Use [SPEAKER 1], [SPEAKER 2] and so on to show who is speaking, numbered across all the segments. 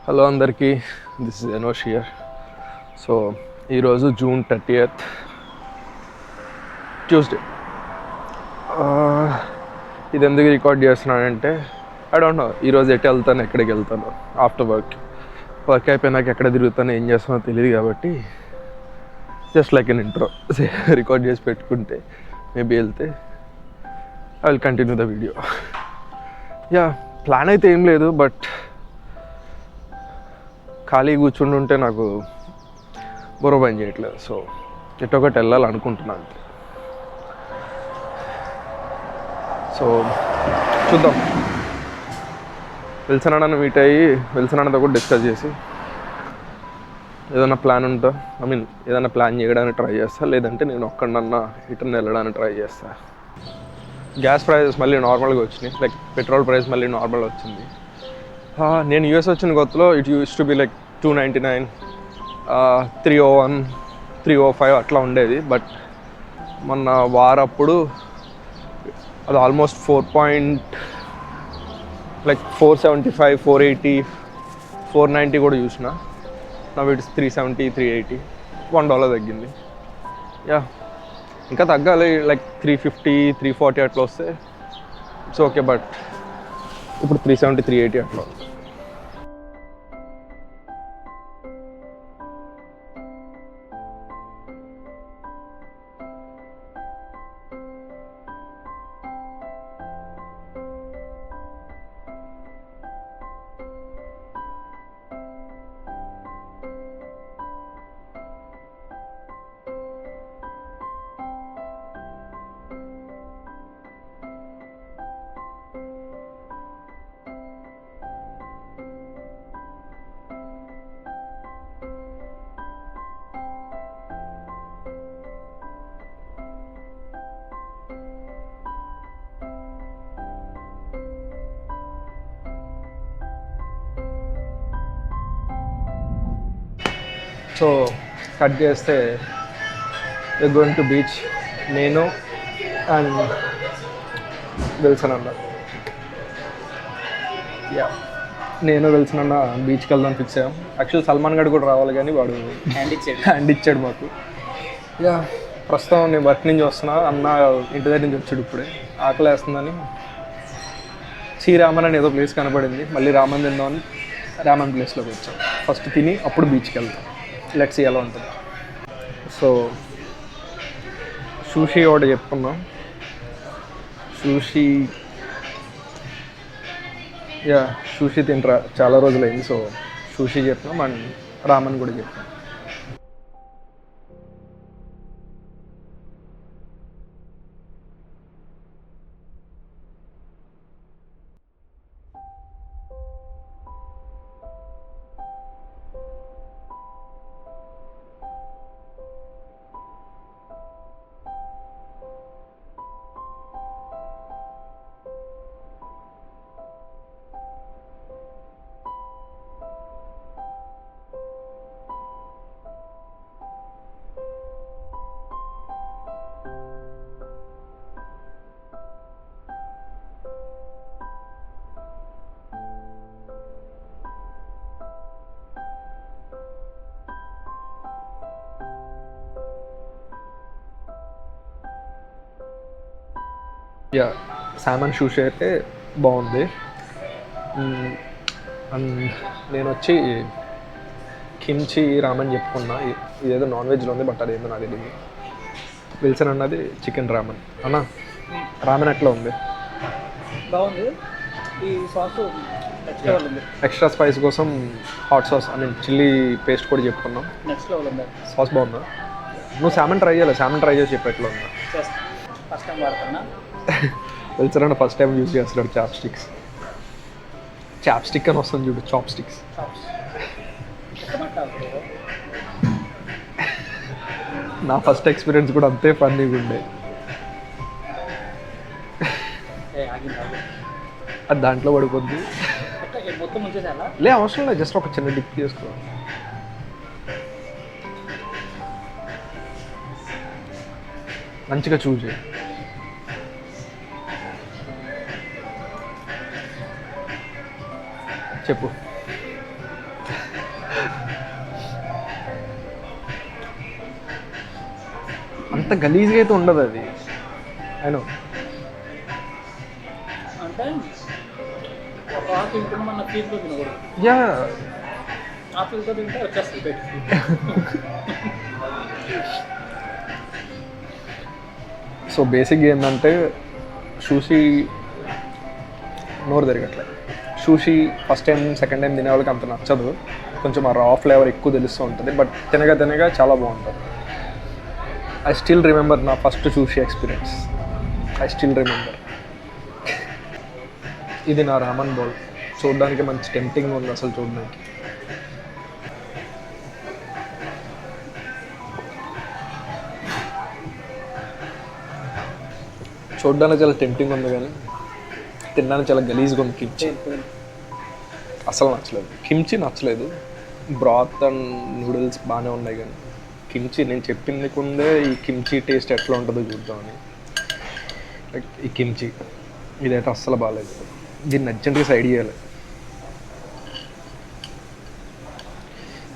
[SPEAKER 1] Hello అందరికీ, this is Enosh here. So ఈరోజు June 30th Tuesday. ఇది ఎందుకు రికార్డ్ చేస్తున్నానంటే ఐ డోంట్ నో ఈరోజు ఎటు వెళ్తాను, ఎక్కడికి వెళ్తాను. ఆఫ్టర్ వర్క్ అయిపోయినాక ఎక్కడ తిరుగుతానో ఏం చేస్తానో తెలియదు కాబట్టి just like an intro record చేసి పెట్టుకుంటే మేబీ వెళ్తే I will continue the video. Yeah, plan అయితే ఏం లేదు, బట్ ఖాళీ కూర్చుంటుంటే నాకు బుర్ర పని చేయట్లేదు. సో ఎటో ఒకటి వెళ్ళాలనుకుంటున్నాను అంతే. సో చూద్దాం. విల్సన్ మీట్ అయ్యి విల్సన్ కూడా డిస్కస్ చేసి ఏదైనా ప్లాన్ ఉంటే ఏదైనా ప్లాన్ చేయడానికి ట్రై చేస్తా, లేదంటే నేను ఒక్కడన్నా రిటర్న్ వెళ్ళడానికి ట్రై చేస్తా. గ్యాస్ ప్రైజెస్ మళ్ళీ నార్మల్గా వచ్చినాయి, లైక్ పెట్రోల్ ప్రైస్ మళ్ళీ నార్మల్ వచ్చింది. నేను యూఎస్ వచ్చిన కొత్తలో it use to be like $2.99, $3.01, $3.05 అట్లా ఉండేది. బట్ మొన్న వారప్పుడు అది ఆల్మోస్ట్ 4.475, 480, 490 కూడా చూసిన. నా ఇట్స్ 370, 380, $1 తగ్గింది. యా, ఇంకా తగ్గాలి, లైక్ 350, 340 అట్లా వస్తే ఇట్స్ ఓకే. బట్ ఇప్పుడు 370, 380 అట్లా. సో కట్ చేస్తే వి గోయింగ్ టు బీచ్. నేను అండ్ విల్సన్ అన్న. యా, నేను విల్సన్ అన్న బీచ్కి వెళ్దాం ఫిక్స్ అయ్యాం. యాక్చువల్ సల్మాన్ గడ్ కూడా రావాలి, కానీ వాడు హ్యాండ్ ఇచ్చాడు మాకు. యా, ప్రస్తుతం నేను వర్క్ నుంచి వస్తున్నా, అన్న ఇంటి దగ్గర నుంచి వచ్చాడు ఇప్పుడే. ఆకలి వేస్తుందని శ్రీరామన్ అని ఏదో ప్లేస్ కనపడింది, మళ్ళీ రామన్ తిందామని రామన్ ప్లేస్లోకి వచ్చాం. ఫస్ట్ తిని అప్పుడు బీచ్కి వెళ్తాం. లెట్స్ సీ ఎలా ఉంటుంది. సో సూషీ ఒకటి చెప్పుకున్నాం. సూషీ తింటారా చాలా రోజులైంది. సో సూషీ చెప్పినాం అండ్ రామన్ కూడా చెప్పినాం. యా, సామన్ సూషీ అయితే బాగుంది. అండ్ నేను వచ్చి కిమ్చి రామన్ చెప్పుకున్నా. ఇదేదో నాన్ వెజ్లో ఉంది, బట్ అదేందో నాకు తెలియదు. విల్సన్ అన్నది చికెన్ రామన్. అన్న రామన్ ఎట్లా ఉంది?
[SPEAKER 2] బాగుంది. ఈ సాస్
[SPEAKER 1] ఎక్స్ట్రా స్పైస్ కోసం హాట్ సాస్ చిల్లీ పేస్ట్ కూడా చెప్పుకున్నాం.
[SPEAKER 2] నెక్స్ట్ లెవెల్ ఉంది.
[SPEAKER 1] సాస్ బాగుందా? నువ్వు సామన్ ట్రై చేయలేదు? సామన్ ట్రై చేసి చెప్పి ఎట్లా ఉందా?
[SPEAKER 2] ఫస్ట్ టైం వాడుతున్నా.
[SPEAKER 1] విల్సన్ అన్న ఫస్ట్ టైం యూజ్ చేస్తున్నాడు చాప్స్టిక్ అని వస్తుంది చూడు, చాప్ స్టిక్స్. నా ఫస్ట్ ఎక్స్పీరియన్స్ కూడా అంతే ఫన్నీగా ఉండే. అది దాంట్లో పడిపోద్ది. లే, అవసరం లేదు, జస్ట్ ఒక చిన్న డిప్ చేసుకో. మంచిగా చూజ్ చేయి. చెప్పు. అంత గలీజ్గా అయితే ఉండదు అది. అయినా
[SPEAKER 2] అంటే ఒక ఆకు తింటున్నా మన ఫీల్తో తినకూడదు.
[SPEAKER 1] యా
[SPEAKER 2] ఆ ఫీల్తో తింటే వచ్చేస్తుంది బయటికి.
[SPEAKER 1] సో బేసిక్గా ఏంటంటే షూషీ నోరు తిరగట్లేదు. షూషీ ఫస్ట్ టైం సెకండ్ టైం తినే వాళ్ళకి అంత నచ్చదు, కొంచెం ఆ రా ఫ్లేవర్ ఎక్కువ తెలుస్తూ ఉంటుంది. బట్ తినగా తినగా చాలా బాగుంటుంది. ఐ స్టిల్ రిమెంబర్ నా first sushi experience. I still remember. ఇది నా రామన్ బౌల్. చూడడానికి మంచి టెంప్టింగ్ ఉంది అసలు చూడడానికి. చూడడానికి చాలా టెంప్టింగ్ ఉంది కానీ తినడానికి చాలా గలీజ్గా ఉంది. కిమ్చి అసలు నచ్చలేదు. కిమ్చి నచ్చలేదు. బ్రాత్ అండ్ నూడిల్స్ బాగానే ఉన్నాయి కానీ కిమ్చి నేను చెప్పింది కొందే ఈ కిమ్చి టేస్ట్ ఎట్లా ఉంటుందో చూద్దామని. లైక్ ఈ కిమ్చి ఇదైతే అస్సలు బాగాలేదు. దీన్ని అర్జెంట్గా సైడ్ చేయాలి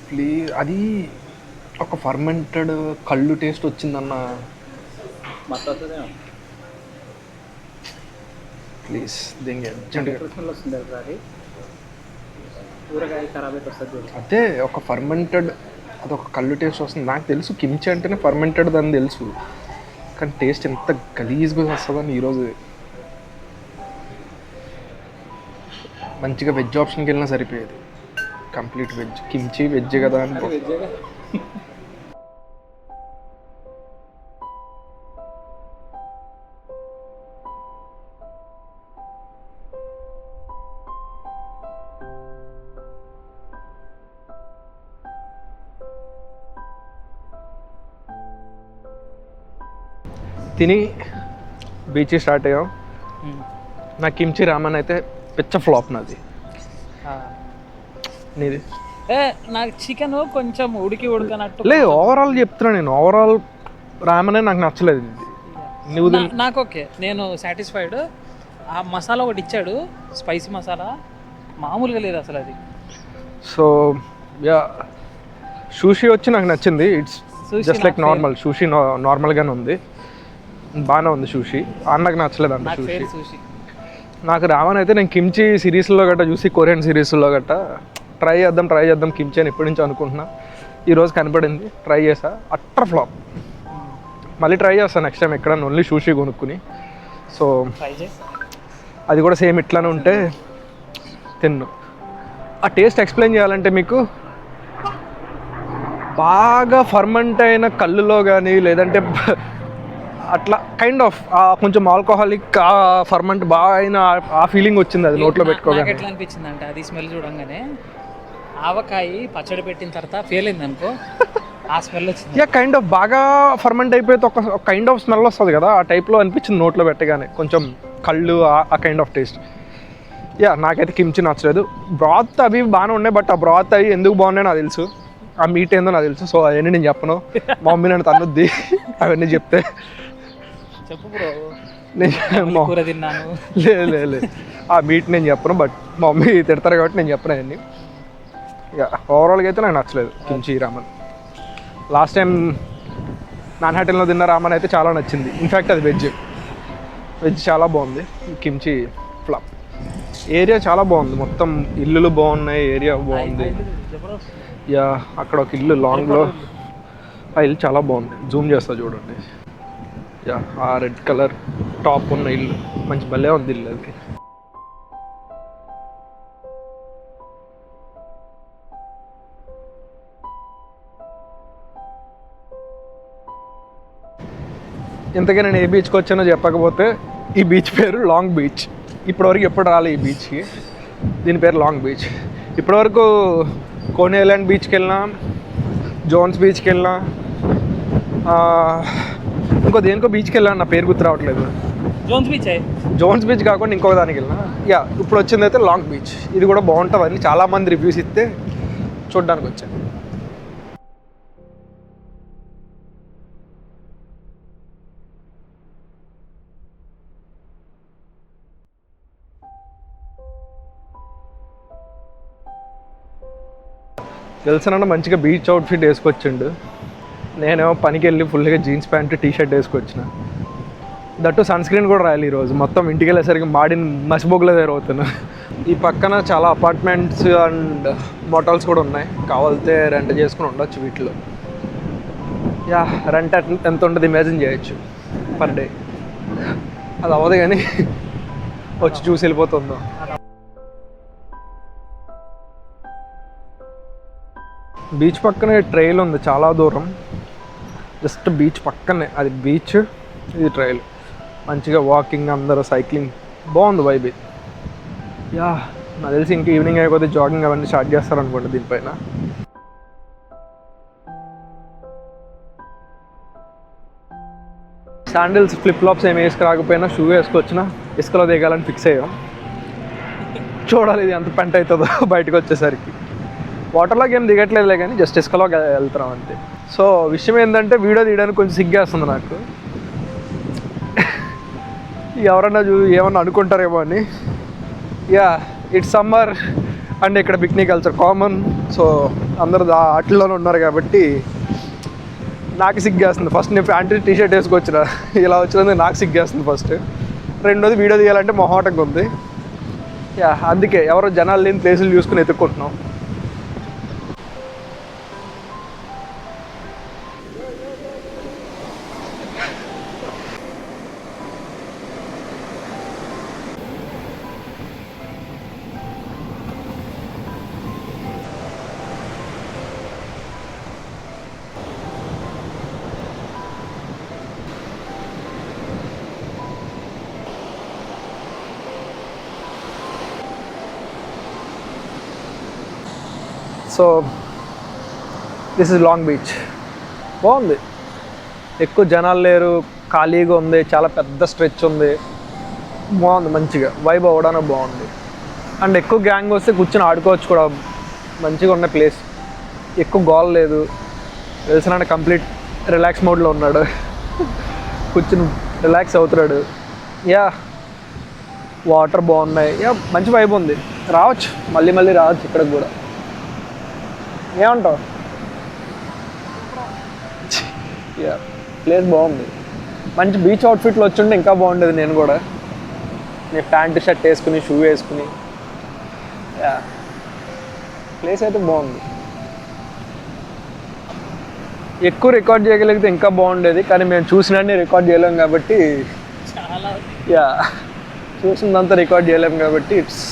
[SPEAKER 1] ప్లీజ్. అది ఒక ఫర్మెంటెడ్ కళ్ళు టేస్ట్ వచ్చిందన్న.
[SPEAKER 2] మాట్లాడుతుందేమో
[SPEAKER 1] ప్లీజ్ దీనికి అర్జెంట్గా.
[SPEAKER 2] స్మెల్ వస్తుంది అది ఊరగాయ ఖరాబ్ అయితే వస్తుంది చూడు.
[SPEAKER 1] అదే ఒక ఫర్మెంటెడ్ అదొక కళ్ళు టేస్ట్ వస్తుంది. నాకు తెలుసు కిమ్చి అంటేనే ఫర్మెంటెడ్ అని తెలుసు, కానీ టేస్ట్ ఎంత గలీజ్గా వస్తుందని ఈరోజు. మంచిగా వెజ్ ఆప్షన్కి వెళ్ళినా సరిపోయేది. Complete veg. కిమ్చి వెజ్ కదా అని.
[SPEAKER 2] అది వెజ్జేగా.
[SPEAKER 1] తిని బీచ్ స్టార్ట్ అయ్యాం. నా కిమ్చి రామన్ అయితే పిచ్చ ఫ్లాప్ నాది. నీది?
[SPEAKER 2] నాకు చికెన్ కొంచెం ఉడకనట్టు.
[SPEAKER 1] లేదు ఓవరాల్ చెప్తున్నా నేను. ఓవరాల్ రామనే నాకు నచ్చలేదు. నువ్వు
[SPEAKER 2] నాకు ఓకే, నేను సాటిస్ఫైడ్. ఆ మసాలా ఒకటి ఇచ్చాడు, స్పైసీ మసాలా, మామూలుగా లేదు అసలు అది.
[SPEAKER 1] సో యా షూషీ వచ్చి నాకు నచ్చింది. It's just like normal sushi. నార్మల్గానే ఉంది, బాగానే ఉంది షూషీ. అన్నకు నచ్చలేదు అంట షూషీ. నాకు రావన్ అయితే నేను కిమ్చి సిరీస్లో గట్రా చూసి, కొరియన్ సిరీస్లో గట్రా ట్రై చేద్దాం కిమ్చి అని ఎప్పటి నుంచో అనుకుంటున్నా. ఈరోజు కనపడింది, ట్రై చేసా. Utter flop. మళ్ళీ ట్రై చేస్తాను నెక్స్ట్ టైం ఎక్కడ ఓన్లీ షూషీ కొనుక్కుని. సో అది కూడా సేమ్ ఇట్లానే ఉంటే తిన్ను. ఆ టేస్ట్ ఎక్స్ప్లెయిన్ చేయాలంటే మీకు బాగా ఫర్మెంట్ అయిన కళ్ళులో కానీ లేదంటే అట్లా కైండ్ ఆఫ్ కొంచెం ఆల్కహాలిక్ ఫర్మెంట్ బాగా అయిన ఆ ఫీలింగ్ వచ్చింది అది నోట్లో పెట్టుకోగానే.
[SPEAKER 2] ఎట్లా అనిపించింది అంటే అది స్మెల్ చూడంగానే ఆవకాయ పచ్చడి పెట్టిన తర్వాత ఫెయిల్ అయింది అనుకో, ఆ స్మెల్ వచ్చింది.
[SPEAKER 1] యా కైండ్ ఆఫ్ బాగా ఫర్మెంట్ అయిపోతే ఒక కైండ్ ఆఫ్ స్మెల్ వస్తుంది కదా, ఆ టైప్లో అనిపించింది నోట్లో పెట్టగానే. కొంచెం కళ్ళు ఆ కైండ్ ఆఫ్ టేస్ట్. యా నాకైతే కిమ్చి నచ్చలేదు. బ్రాత్ అవి బాగానే ఉన్నాయి, బట్ ఆ బ్రాత్ అవి ఎందుకు బాగున్నాయో నాకు తెలుసు, ఆ మీట్ ఏందో నాకు తెలుసు. సో అవన్నీ నేను చెప్పను. మా మమ్మీ నన్ను తన్నుద్ది అవన్నీ చెప్తే.
[SPEAKER 2] చెప్పు బ్రో.
[SPEAKER 1] కూర
[SPEAKER 2] తిన్నాను.
[SPEAKER 1] లేదు ఆ మీట్ నేను చెప్పను, బట్ మా మమ్మీ తిడతారు కాబట్టి నేను చెప్పను అవన్నీ. ఇక ఓవరాల్గా అయితే నాకు నచ్చలేదు కిమ్చి రామన్. లాస్ట్ టైం మ్యాన్హాటన్లో తిన్న రామన్ అయితే చాలా నచ్చింది. ఇన్ఫ్యాక్ట్ అది వెజ్ చాలా బాగుంది. Kimchi flop. ఏరియా చాలా బాగుంది, మొత్తం ఇల్లులు బాగున్నాయి, ఏరియా బాగుంది. యా అక్కడ ఒక ఇల్లు లాంగ్లో, ఆ ఇల్లు చాలా బాగుంది. జూమ్ చేస్తా చూడండి. యా ఆ రెడ్ కలర్ టాప్ ఉన్న ఇల్లు మంచి భలే ఉంది ఇల్లు అది. ఇంతకీ నేను ఏ బీచ్కి వచ్చానో చెప్పకపోతే, ఈ బీచ్ పేరు లాంగ్ బీచ్. ఇప్పటివరకు ఎప్పుడు రాలే ఈ బీచ్కి. దీని పేరు లాంగ్ బీచ్. ఇప్పటివరకు కోనీ ఐలాండ్ బీచ్కి వెళ్ళినా, జోన్స్ బీచ్కి వెళ్ళినా, దేనికో బీచ్కి వెళ్ళాను, నా పేరు గుర్తు రావట్లేదు. జోన్స్ బీచ్ కాకుండా ఇంకో దానికి వెళ్ళినా. యా ఇప్పుడు వచ్చింది అయితే లాంగ్ బీచ్. ఇది కూడా బాగుంటుంది అని చాలామంది రివ్యూస్ ఇస్తే చూడడానికి వచ్చాను. తెలిసిన మంచిగా బీచ్ అవుట్ఫిట్ వేసుకొచ్చిండు. నేనేమో పనికి వెళ్ళి ఫుల్గా జీన్స్ ప్యాంట్ టీ షర్ట్ వేసుకొచ్చిన. దట్టు సన్ స్క్రీన్ కూడా రాయాలి ఈరోజు. మొత్తం ఇంటికి వెళ్ళేసరికి మాడిన మసిబొగ్గులో తయారవుతున్నా. ఈ పక్కన చాలా అపార్ట్మెంట్స్ అండ్ మోటల్స్ కూడా ఉన్నాయి. కావాలితే రెంట్ చేసుకుని ఉండొచ్చు వీటిలో. యా, రెంట్ ఎంత ఉంటుంది ఇమాజిన్ చేయొచ్చు పర్ డే. అది అవ్వదు కానీ వచ్చి చూసి వెళ్ళిపోతుందో. బీచ్ పక్కనే ట్రైల్ ఉంది చాలా దూరం. జస్ట్ బీచ్ పక్కనే, అది బీచ్, ఇది ట్రైల్. మంచిగా వాకింగ్, అందరూ సైక్లింగ్, బాగుంది వైబ్. యా, నాకు తెలిసి ఇంక ఈవినింగ్ అయిపోతే జాగింగ్ అవన్నీ స్టార్ట్ చేస్తారనుకోండి దీనిపైన. శాండిల్స్, ఫ్లిప్ ఫ్లాప్స్ ఏమి వేసుకురాకపోయినా షూ వేసుకొచ్చినా ఇసుకలో దిగాలని ఫిక్స్ అయ్యాం. చూడాలి ఇది ఎంత పెంట అవుతుందో బయటకు వచ్చేసరికి. వాటర్లోకి ఏం దిగట్లేదులే కానీ జస్ట్ ఇసుకలో వెళ్తున్నాం అంతే. సో విషయం ఏంటంటే వీడియో తీయడానికి కొంచెం సిగ్గేస్తుంది నాకు. ఎవరన్నా ఏమన్నా అనుకుంటారేమో అని. యా, ఇట్స్ సమ్మర్ అండ్ ఇక్కడ పిక్నిక్ కల్చర్ కామన్. సో అందరు వాటిల్లోనే ఉన్నారు కాబట్టి నాకు సిగ్గేస్తుంది. ఫస్ట్ నేను ప్యాంట్ టీ షర్ట్ వేసుకొచ్చిన, ఇలా వచ్చినందుకు నాకు సిగ్గేస్తుంది ఫస్ట్. రెండోది వీడియో తీయాలంటే మొహాటంగా ఉంది. యా, అందుకే ఎవరో జనాలు లేని ప్లేసులు చూసుకుని ఎత్తుక్కుంటున్నాం. So this is long beach. బాగుంది, ఎక్కువ జనాలు లేరు, ఖాళీగా ఉంది, చాలా పెద్ద స్ట్రెచ్ ఉంది, బాగుంది, మంచిగా వైబ్ అవ్వడానికి బాగుంది. అండ్ ఎక్కువ గ్యాంగ్ వస్తే కూర్చొని ఆడుకోవచ్చు కూడా, మంచిగా ఉన్న ప్లేస్. ఎక్కువ గోల్ లేదు, తెలిసిన కంప్లీట్ రిలాక్స్ మోడ్లో ఉన్నాడు, కూర్చొని రిలాక్స్ అవుతున్నాడు. యా, వాటర్ బాగున్నాయి. యా, మంచి వైబ్ ఉంది. రావచ్చు, మళ్ళీ మళ్ళీ రావచ్చు ఇక్కడికి కూడా. ఏమంటావు? యా, ప్లేస్ బాగుంది. మంచి బీచ్ అవుట్ఫిట్లో వచ్చుంటే ఇంకా బాగుండేది. నేను కూడా నేను ప్యాంట్ షర్ట్ వేసుకుని షూ వేసుకుని. యా, ప్లేస్ అయితే బాగుంది. ఎక్కువ రికార్డ్ చేయగలిగితే ఇంకా బాగుండేది, కానీ మేము చూసినన్ని రికార్డ్ చేయలేము కాబట్టి. యా, చూసినంత రికార్డ్ చేయలేము కాబట్టి ఇట్స్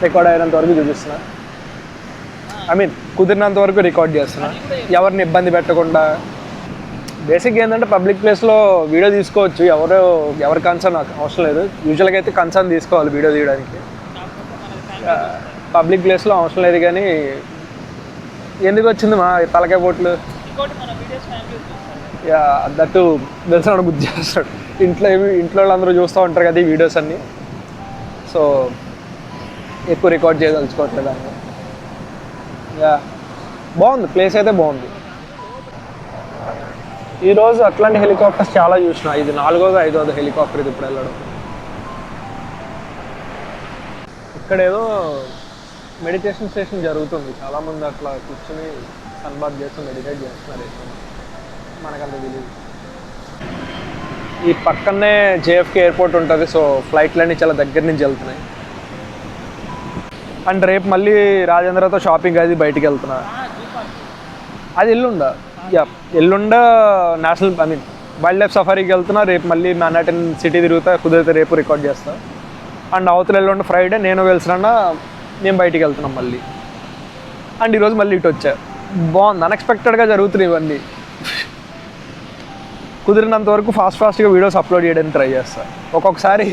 [SPEAKER 1] రికార్డ్ అయినంత వరకు చూపిస్తున్నా. ఐ మీన్ కుదిరినంత వరకు రికార్డ్ చేస్తున్నా, ఎవరిని ఇబ్బంది పెట్టకుండా. బేసిక్గా ఏంటంటే పబ్లిక్ ప్లేస్లో వీడియో తీసుకోవచ్చు, ఎవరి కన్సర్న్ అవసరం లేదు. యూజువల్గా అయితే కన్సర్న్ తీసుకోవాలి వీడియో తీయడానికి. పబ్లిక్ ప్లేస్లో అవసరం లేదు. కానీ ఎందుకు వచ్చింది మా తలకాయ పోట్లు? యా, దట్టు తెలిసిన గుర్తు చేస్తాడు. ఇంట్లో వాళ్ళందరూ చూస్తూ ఉంటారు కదా ఈ వీడియోస్ అన్నీ. సో ఎక్కువ రికార్డ్ చేయదలుచుకోవట్లేదు దాన్ని. యా, బాగుంది, ప్లేస్ అయితే బాగుంది. ఈరోజు అట్లాంటి హెలికాప్టర్స్ చాలా చూసిన. ఇది 4వ 5వ హెలికాప్టర్ ఇది ఇప్పుడు వెళ్ళడం. ఇక్కడేదో మెడిటేషన్ స్టేషన్ జరుగుతుంది, చాలామంది అట్లా కూర్చొని సన్బాత్ చేస్తూ మెడిటేట్ చేస్తున్నారు. మనకంత తెలియదు. ఈ పక్కనే జేఎఫ్కే ఎయిర్పోర్ట్ ఉంటుంది. సో ఫ్లైట్లన్నీ చాలా దగ్గర నుంచి వెళ్తున్నాయి. అండ్ రేపు మళ్ళీ రాజేంద్రతో షాపింగ్ అది బయటికి వెళ్తున్నా. అది ఎల్లుండ. యా, ఎల్లుండ నేషనల్ వైల్డ్ లైఫ్ సఫారీకి వెళ్తున్నా. రేపు మళ్ళీ మ్యాన్హాటన్ సిటీ తిరుగుతా, కుదిరితే రేపు రికార్డ్ చేస్తా. అండ్ అవతల ఎల్లుండ ఫ్రైడే నేను వెళ్తున్నా, నేను బయటికి వెళ్తున్నాం మళ్ళీ. అండ్ ఈరోజు మళ్ళీ ఇటు వచ్చా. బాగుంది, అన్ఎక్స్పెక్టెడ్గా జరుగుతున్నాయి ఇవన్నీ. కుదిరినంత వరకు ఫాస్ట్గా వీడియోస్ అప్లోడ్ చేయడానికి ట్రై చేస్తాను. ఒక్కొక్కసారి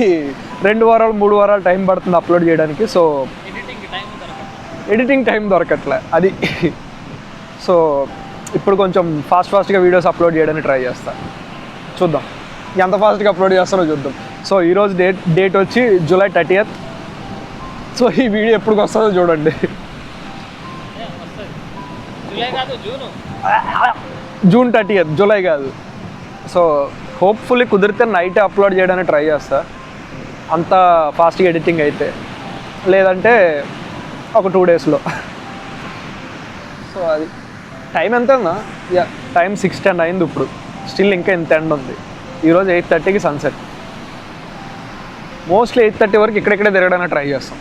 [SPEAKER 1] 2 వారాలు 3 వారాలు టైం పడుతుంది అప్లోడ్ చేయడానికి. సో ఎడిటింగ్ టైం దొరకట్లే అది. సో ఇప్పుడు కొంచెం ఫాస్ట్గా వీడియోస్ అప్లోడ్ చేయడానికి ట్రై చేస్తాను. చూద్దాం ఎంత ఫాస్ట్గా అప్లోడ్ చేస్తానో చూద్దాం. సో ఈరోజు డేట్ వచ్చి July 30th. సో ఈ వీడియో ఎప్పుడు వస్తుందో చూడండి. June 30th, జూలై కాదు. సో హోప్ఫుల్లీ కుదిరితే నైట్ అప్లోడ్ చేయడానికి ట్రై చేస్తా, అంత ఫాస్ట్గా ఎడిటింగ్ అయితే. లేదంటే ఒక 2 డేస్లో. సో అది టైం ఎంత ఉందా? యా, టైం 6:10 అయింది ఇప్పుడు. స్టిల్ ఇంకా ఇంత ఎండ్ ఉంది. ఈరోజు 8:30కి సన్సెట్. మోస్ట్లీ 8:30 వరకు ఇక్కడెక్కడే తిరగడానికి ట్రై చేస్తాం.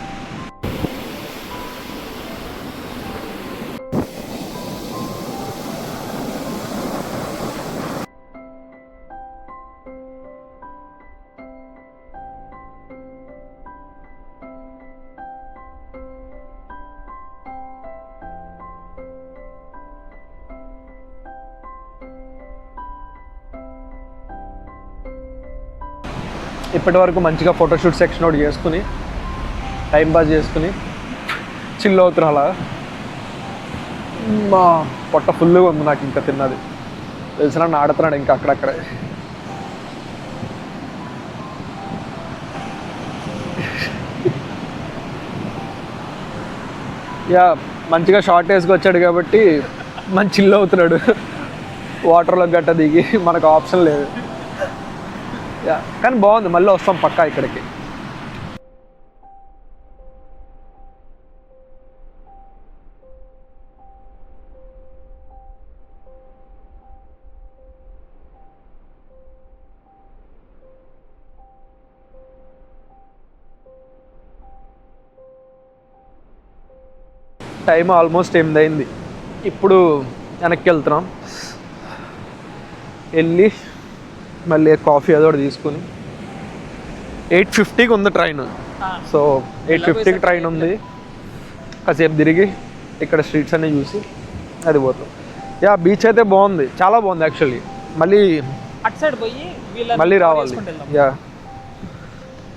[SPEAKER 1] ఇప్పటి వరకు మంచిగా ఫోటోషూట్ సెక్షన్ ఒకటి చేసుకుని టైం పాస్ చేసుకుని చిల్ అవుతున్నా అలా. మా పొట్ట ఫుల్గా ఉంది నాకు ఇంకా తిన్నది తెలిసిన ఆడుతున్నాడు ఇంకా అక్కడక్కడే. యా, మంచిగా షార్ట్ వేసుకొచ్చాడు కాబట్టి మంచి చిల్ అవుతున్నాడు. వాటర్లో గట్ట దిగి మనకు ఆప్షన్ లేదు. యా, కానీ బాగుంది. మళ్ళీ వస్తాం పక్కా ఇక్కడికి. టైం ఆల్మోస్ట్ 8 అయింది. ఇప్పుడు వెనక్కి వెళ్తున్నాం. వెళ్ళి మళ్ళీ కాఫీ అదొకటి తీసుకుని 8:50కి ఉంది ట్రైన్. సో 8:50కి ట్రైన్ ఉంది. కాసేపు తిరిగి ఇక్కడ స్ట్రీట్స్ అన్నీ చూసి అది పోతాం. యా, బీచ్ అయితే బాగుంది, చాలా బాగుంది యాక్చువల్లీ. మళ్ళీ
[SPEAKER 2] అటు సైడ్ పోయి
[SPEAKER 1] మళ్ళీ రావాలి. యా,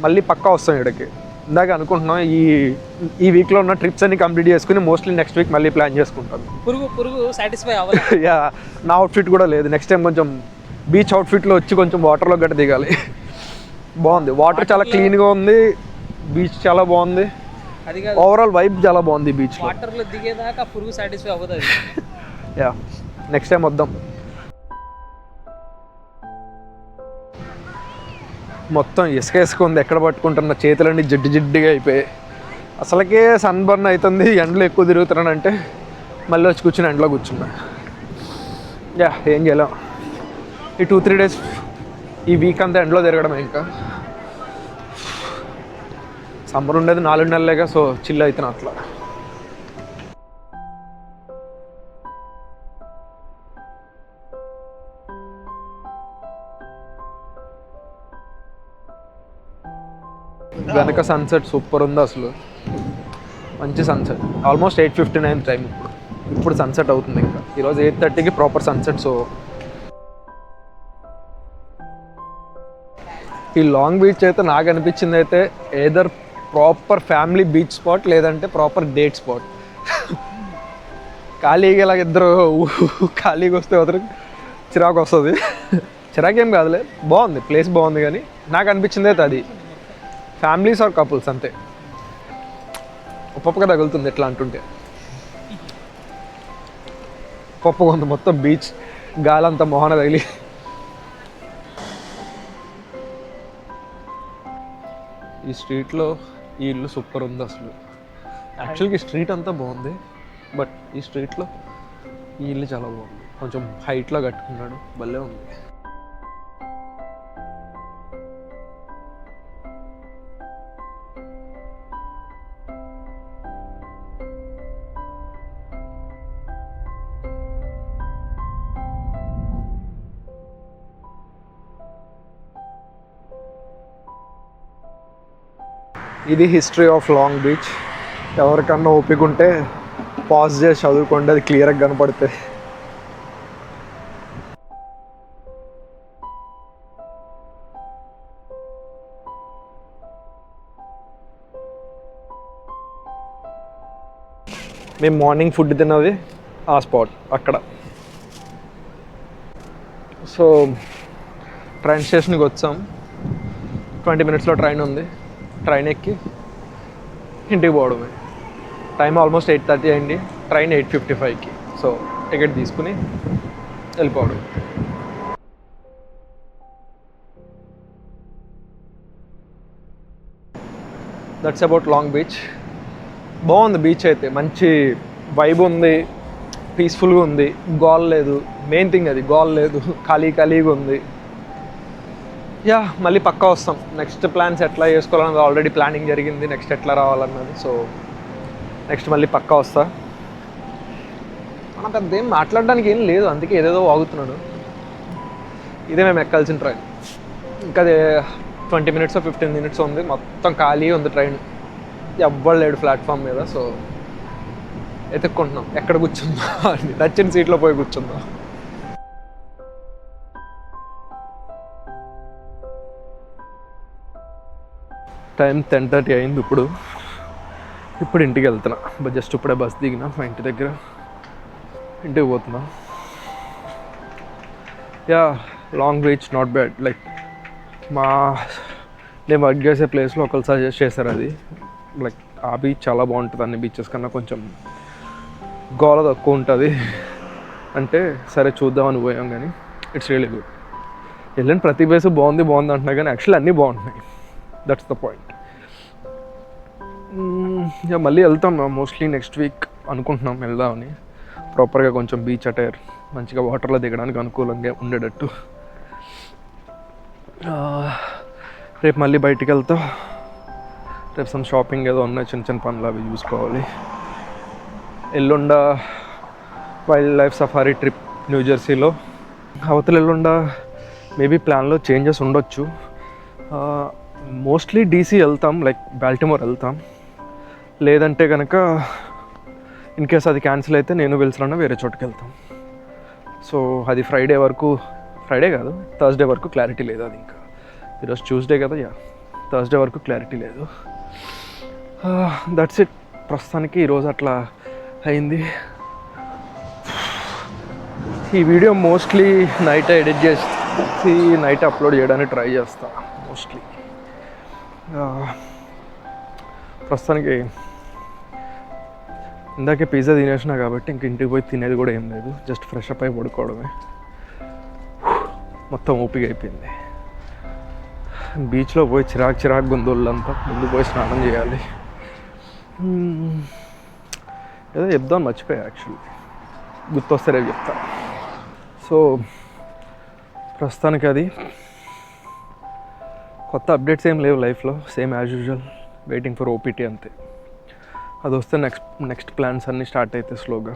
[SPEAKER 1] మళ్ళీ పక్కా వస్తాం ఇక్కడికి. ఇందాక అనుకుంటున్నాం ఈ వీక్లో ఉన్న ట్రిప్స్ అన్ని కంప్లీట్ చేసుకుని మోస్ట్లీ నెక్స్ట్ వీక్ మళ్ళీ ప్లాన్ చేసుకుంటాను.
[SPEAKER 2] పురుగు సాటిస్ఫై అవ్వాలి.
[SPEAKER 1] యా, నా అవుట్ఫిట్ కూడా లేదు. నెక్స్ట్ టైం కొంచెం బీచ్ అవుట్ఫిట్లో వచ్చి కొంచెం వాటర్లో గట్ట దిగాలి. బాగుంది, వాటర్ చాలా క్లీన్గా ఉంది, బీచ్ చాలా బాగుంది.
[SPEAKER 2] అది కాదు,
[SPEAKER 1] ఓవరాల్ వైబ్ చాలా బాగుంది బీచ్.
[SPEAKER 2] వాటర్లో దిగేదాకా పురుగు సాటిస్ఫై అవ్వదు.
[SPEAKER 1] యా, నెక్స్ట్ టైం వద్దాం. మొత్తం ఇసుక ఇసుక ఉంది. ఎక్కడ పట్టుకుంటున్న చేతులన్నీ జిడ్డుగా అయిపోయాయి. అసలుకే సన్ బర్న్ అవుతుంది. ఎండలో ఎక్కువ తిరుగుతున్నానంటే మళ్ళీ వచ్చి కూర్చుని ఎండలో కూర్చున్నా. యా, ఏం చేయలేం. ఈ 2-3 డేస్ ఈ వీక్ అంతా ఎండలో తిరగడమే. ఇంకా సమ్మర్ ఉండేది 4 నెలలేగా, సో చిల్ అవుతున్నా అట్లా. వెనక సన్సెట్ సూపర్ ఉంది అసలు. మంచి సన్సెట్. ఆల్మోస్ట్ 8:59 టైం ఇప్పుడు సన్సెట్ అవుతుంది. ఇంకా ఈరోజు 8:30కి ప్రాపర్ సన్సెట్. సో ఈ లాంగ్ బీచ్ అయితే నాకు అనిపించింది అయితే either proper family beach spot లేదంటే ప్రాపర్ డేట్ స్పాట్. ఖాళీగా ఇలాగ ఇద్దరు ఖాళీగా వస్తే వద్దరు చిరాకు వస్తుంది. చిరాకేం కాదులే, బాగుంది ప్లేస్, బాగుంది. కానీ నాకు అనిపించింది అయితే అది ఫ్యామిలీస్ ఆర్ కపుల్స్ అంతే. ఉప్పగా తగులుతుంది ఎట్లా అంటుంటే. పప్పుగా ఉంది మొత్తం బీచ్, గాలంతా మొహన తగిలి. ఈ స్ట్రీట్లో ఈ ఇల్లు సూపర్ ఉంది అసలు. యాక్చువల్గా ఈ స్ట్రీట్ అంతా బాగుంది, బట్ ఈ స్ట్రీట్లో ఈ ఇల్లు చాలా బాగుంది. కొంచెం హైట్లో కట్టుకున్నాడు, భలే ఉంది. ఇది హిస్టరీ ఆఫ్ లాంగ్ బీచ్. ఎవరికన్నా ఓపిక ఉంటే పాజ్ చేసి చదువుకోండి, అది క్లియర్గా కనపడుతుంది. మేము మార్నింగ్ ఫుడ్ తిన్నది ఆ స్పాట్ అక్కడ. సో ట్రైన్ స్టేషన్కి వచ్చాం. 20 మినిట్స్లో ట్రైన్ ఉంది. ట్రైన్ ఎక్కి ఇంటికి పోవడమే. టైం ఆల్మోస్ట్ 8:30 అయింది. ట్రైన్ 8:55కి. సో టికెట్ తీసుకుని వెళ్ళిపోవడం. That's about long beach. బాగుంది బీచ్ అయితే, మంచి వైబ్ ఉంది. పీస్ఫుల్గా ఉంది, గోల్ లేదు, మెయిన్ థింగ్ అది, గోల్ లేదు, ఖాళీగా ఉంది. యా మళ్ళీ పక్కా వస్తాం. నెక్స్ట్ ప్లాన్స్ ఎట్లా చేసుకోవాలన్నది ఆల్రెడీ ప్లానింగ్ జరిగింది, నెక్స్ట్ ఎట్లా రావాలన్నది. సో నెక్స్ట్ మళ్ళీ పక్కా వస్తా. మనకు అదేం మాట్లాడడానికి ఏం లేదు, అందుకే ఏదేదో వాగుతున్నాడు. ఇదే మేము ఎక్కాల్సిన ట్రైన్. ఇంకా అదే 20 minutes 15 minutes ఉంది, మొత్తం ఖాళీ ఉంది ట్రైన్, ఎవ్వరు లేడు ప్లాట్ఫామ్ మీద. సో ఎత్తుక్కుంటున్నాం ఎక్కడ కూర్చుందా అని, నచ్చిన సీట్లో పోయి కూర్చుందాం. టైం 10:30 అయింది. ఇప్పుడు ఇంటికి వెళ్తున్నా. జస్ట్ ఇప్పుడే బస్ దిగినా మా ఇంటి దగ్గర, ఇంటికి పోతున్నా. Yeah long reach not bad. Like నేను వర్క్ చేసే ప్లేస్లో ఒకరు సజెస్ట్ చేశారు అది. లైక్ ఆ బీచ్ చాలా బాగుంటుంది, అన్ని బీచెస్ కన్నా కొంచెం గోల తక్కువ ఉంటుంది అంటే సరే చూద్దామని పోయాం. కానీ ఇట్స్ రియలీ గుడ్. వెళ్ళిన ప్రతి ప్లేస్ బాగుంది అంటున్నా, కానీ యాక్చువల్లీ అన్నీ బాగుంటున్నాయి. That's the point. ఇక మళ్ళీ వెళ్తాం మోస్ట్లీ నెక్స్ట్ వీక్ అనుకుంటున్నాం వెళ్దామని. ప్రాపర్గా కొంచెం బీచ్ అటైర్ మంచిగా వాటర్లో దిగడానికి అనుకూలంగా ఉండేటట్టు. రేపు మళ్ళీ బయటికి వెళ్తా. రేపు సమ్ షాపింగ్ ఏదో ఉన్నాయి, చిన్న పనులు అవి చూసుకోవాలి. ఎల్లుండ వైల్డ్ లైఫ్ సఫారీ ట్రిప్ న్యూజెర్సీలో. అవతల ఎల్లుండ మేబీ ప్లాన్లో చేంజెస్ ఉండొచ్చు. మోస్ట్లీ DC వెళ్తాం, లైక్ బాల్టిమోర్ వెళ్తాం. లేదంటే కనుక ఇన్ కేస్ అది క్యాన్సిల్ అయితే నేను వెళ్తున్నా వేరే చోటుకి వెళ్తాం. సో అది ఫ్రైడే కాదు, థర్స్డే వరకు క్లారిటీ లేదు. అది ఇంకా ఈరోజు ట్యూస్డే కదా, థర్స్డే వరకు క్లారిటీ లేదు. That's it. ప్రస్తుతానికి ఈరోజు అట్లా అయింది. ఈ వీడియో మోస్ట్లీ నైట్ ఎడిట్ చేసి నైట్ అప్లోడ్ చేయడానికి ట్రై చేస్తా మోస్ట్లీ. ప్రస్తుతానికి ఇందాకే పిజ్జా తినేసినా కాబట్టి ఇంక ఇంటికి పోయి తినేది కూడా ఏం లేదు. జస్ట్ ఫ్రెష్ అప్ అయి పడుకోవడమే. మొత్తం ఓపిక అయిపోయింది. బీచ్లో పోయి చిరాకు గుందోళ్ళంతా ముందు పోయి స్నానం చేయాలి. ఏదో చెప్దాం మర్చిపోయా, యాక్చువల్లీ గుర్తొస్తే రేపు చెప్తా. సో ప్రస్తుతానికి అది. కొత్త అప్డేట్స్ ఏం లేవు లైఫ్లో, same as usual, waiting for OPT అంతే. అది వస్తే నెక్స్ట్ ప్లాన్స్ అన్నీ స్టార్ట్ అవుతాయి స్లోగా.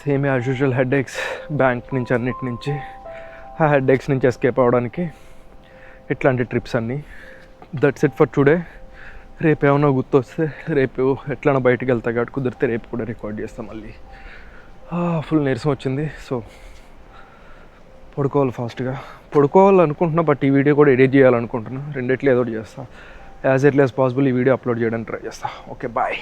[SPEAKER 1] Same as usual headaches bank నుంచి అన్నిటి నుంచి. ఆ హెడేక్స్ నుంచి ఎస్కేప్ అవ్వడానికి ఇట్లాంటి ట్రిప్స్ అన్నీ. That's it for today. రేపు ఏమన్నా గుర్తొస్తే రేపు ఎట్లైనా బయటకు వెళ్తా కాబట్టి కుదిరితే రేపు కూడా రికార్డ్ చేస్తాం మళ్ళీ. ఫుల్ నీరసం వచ్చింది. సో ఫాస్ట్గా పడుకోవాలనుకుంటున్నా, బట్ ఈ వీడియో కూడా ఎడిట్ చేయాలనుకుంటున్నా. రెండిట్లో ఏదో ఒకటి చేస్తా. యాజ్ ఎర్లీ యాజ్ పాసిబుల్ ఈ వీడియో అప్లోడ్ చేయడానికి ట్రై చేస్తా. Okay bye.